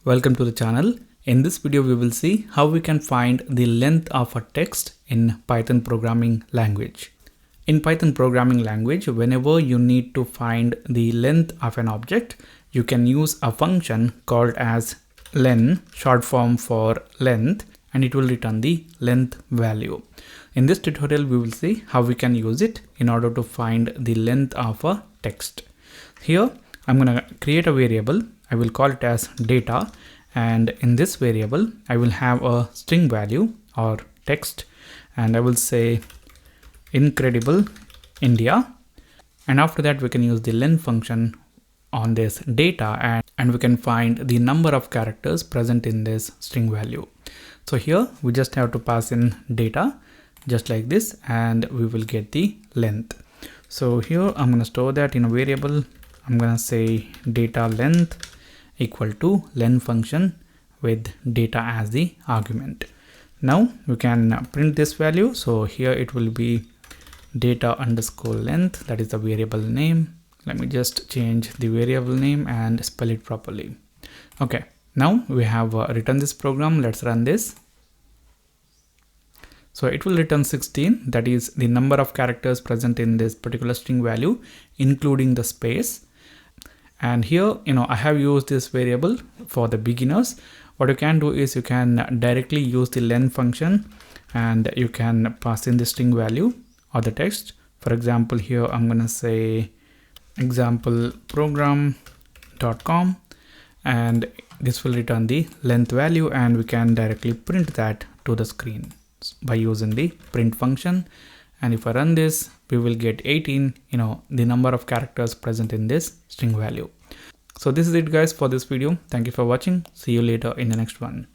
Welcome to the channel. In this video we will see how we can find the length of a text in Python programming language. In Python programming language, whenever you need to find the length of an object, you can use a function called as len, short form for length, and it will return the length value. In this tutorial we will see how we can use it in order to find the length of a text. Here I'm going to create a variable. I will call it as data, and in this variable I will have a string value or text, and I will say incredible India, and after that we can use the len function on this data and we can find the number of characters present in this string value. So here we just have to pass in data just like this and we will get the length. So here I'm going to store that in a variable. I'm going to say data length equal to len function with data as the argument. Now we can print this value. So here it will be data underscore length, that is the variable name. Let me just change the variable name and spell it properly. Okay, now we have written this program. Let's run this. So it will return 16, that is the number of characters present in this particular string value, including the space. And here, I have used this variable for the beginners. What you can do is you can directly use the len function and you can pass in the string value or the text. For example, here I'm going to say example program.com, and this will return the length value, and we can directly print that to the screen by using the print function. And if I run this, we will get 18, the number of characters present in this string value. So this is it guys for this video. Thank you for watching. See you later in the next one.